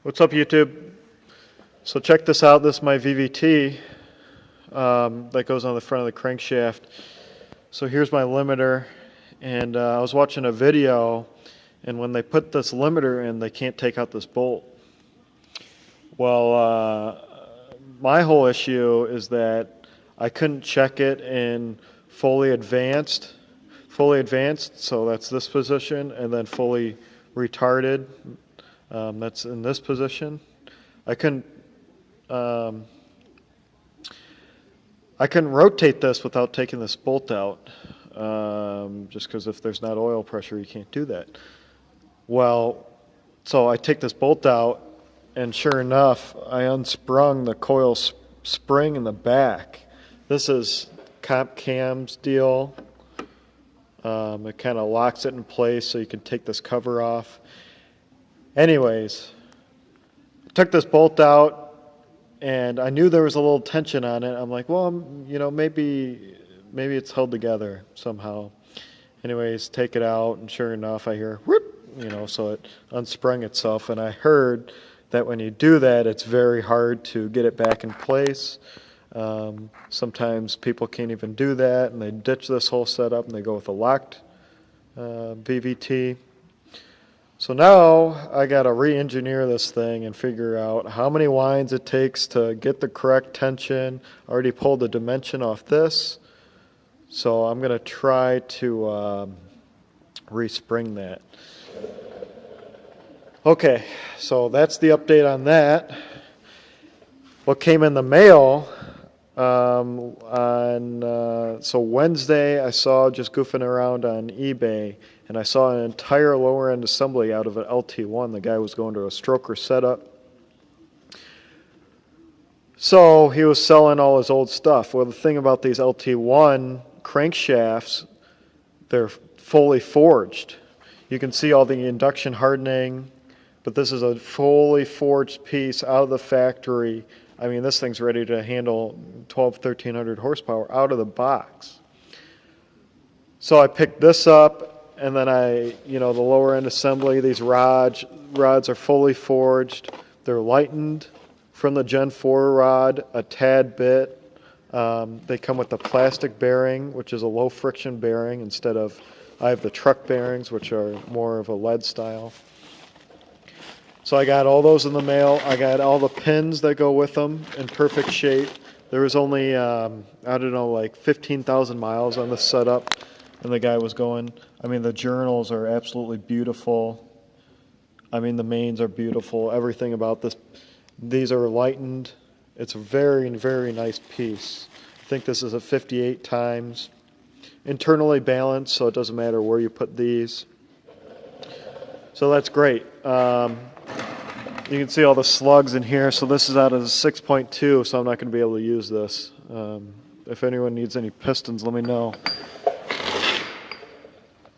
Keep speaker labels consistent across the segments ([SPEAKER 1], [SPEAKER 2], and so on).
[SPEAKER 1] What's up, YouTube? So check this out. This is my VVT that goes on the front of the crankshaft. So here's my limiter, and I was watching a video, and when they put this limiter in, they can't take out this bolt. Well, my whole issue is that I couldn't check it in fully advanced, so that's this position, and then fully retarded. That's in this position. I couldn't rotate this without taking this bolt out, just because if there's not oil pressure, you can't do that. Well, so I take this bolt out, and sure enough, I unsprung the coil spring in the back. This is comp cam's deal. It kind of locks it in place so you can take this cover off. Anyways, I took this bolt out, and I knew there was a little tension on it. I'm like, well, maybe it's held together somehow. Anyways, take it out, and sure enough, I hear whoop, so it unsprung itself. And I heard that when you do that, it's very hard to get it back in place. Sometimes people can't even do that, and they ditch this whole setup and they go with a locked VVT. So now I got to re-engineer this thing and figure out how many winds it takes to get the correct tension. I already pulled the dimension off this, so I'm going to try to respring that. Okay, so that's the update on that. What came in the mail so Wednesday I saw, just goofing around on eBay, and I saw an entire lower end assembly out of an lt1. The guy was going to a stroker setup. So he was selling all his old stuff. Well, the thing about these lt1 crankshafts, they're fully forged. You can see all the induction hardening, but this is a fully forged piece out of the factory. I mean, this thing's ready to handle 1,1300 horsepower out of the box. So I picked this up, and then the lower end assembly, these rods are fully forged. They're lightened from the Gen 4 rod a tad bit. They come with the plastic bearing, which is a low friction bearing, instead of, I have the truck bearings, which are more of a lead style. So I got all those in the mail. I got all the pins that go with them in perfect shape. There was only, like 15,000 miles on this setup, and the guy was going. I mean, the journals are absolutely beautiful. I mean, the mains are beautiful. Everything about this. These are lightened. It's a very, very nice piece. I think this is a 58 times. Internally balanced, so it doesn't matter where you put these. So that's great. You can see all the slugs in here. So this is out of the 6.2, so I'm not going to be able to use this. If anyone needs any pistons, let me know.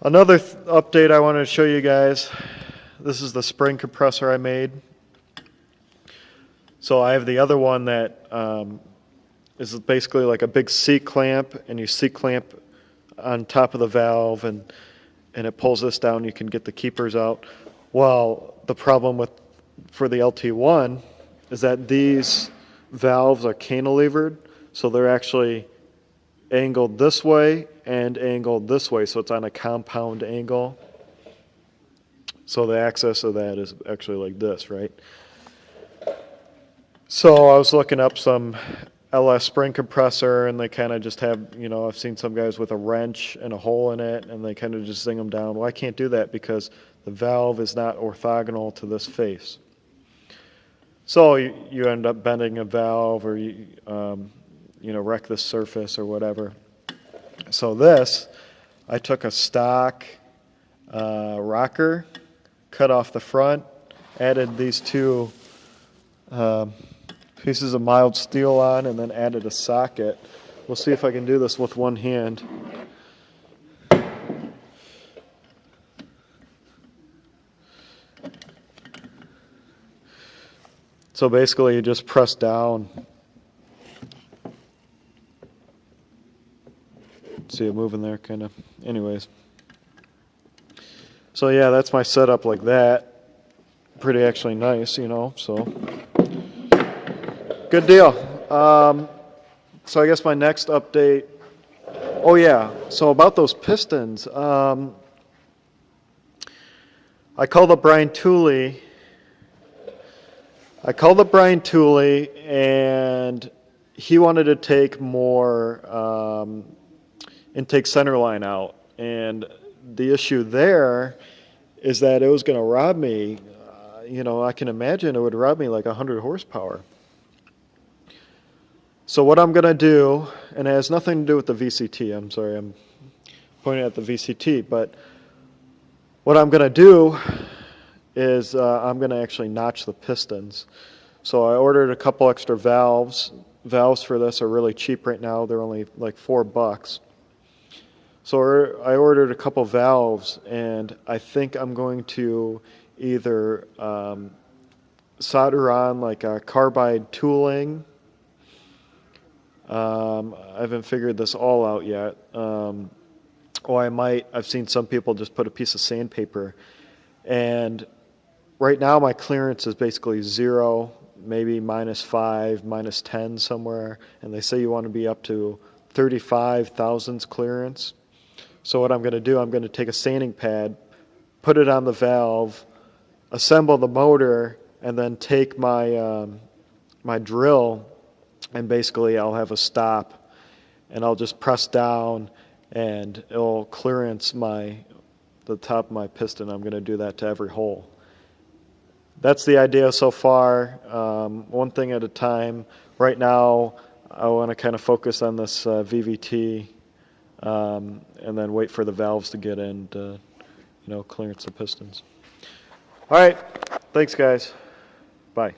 [SPEAKER 1] Another update I wanted to show you guys. This is the spring compressor I made. So I have the other one that is basically like a big C-clamp, and you C-clamp on top of the valve, and it pulls this down. You can get the keepers out. Well, the problem for the lt1 is that these valves are cantilevered, so they're actually angled this way and angled this way, so it's on a compound angle. So the axis of that is actually like this, right? So I was looking up some LS spring compressor, and they kind of just have, I've seen some guys with a wrench and a hole in it, and they kind of just zing them down. Well, I can't do that because the valve is not orthogonal to this face. So you end up bending a valve, or wreck the surface or whatever. So this, I took a stock rocker, cut off the front, added these two pieces of mild steel on, and then added a socket. We'll see if I can do this with one hand. So basically you just press down. See it moving there, kind of. Anyways. So yeah, that's my setup like that. pretty actually nice, you know, so good deal. So I guess my next update, oh yeah, so about those pistons, I called up Brian Tooley. And he wanted to take more intake center line out. And the issue there is that it was going to rob me. You know, I can imagine it would rob me like 100 horsepower. So what I'm going to do, and it has nothing to do with the VCT, I'm sorry, I'm pointing at the VCT, but what I'm going to do is I'm going to actually notch the pistons. So I ordered a couple extra valves. Valves for this are really cheap right now. They're only like $4. So I ordered a couple valves, and I think I'm going to either solder on like a carbide tooling. I haven't figured this all out yet. Or I've seen some people just put a piece of sandpaper. And right now my clearance is basically 0, maybe -5, -10 somewhere. And they say you want to be up to 35 thousandths clearance. So what I'm going to do, I'm going to take a sanding pad, put it on the valve, assemble the motor, and then take my my drill, and basically I'll have a stop, and I'll just press down, and it'll clearance the top of my piston. I'm going to do that to every hole. That's the idea so far. One thing at a time. Right now, I want to kind of focus on this VVT, and then wait for the valves to get in to, clearance the pistons. All right. Thanks, guys. Bye.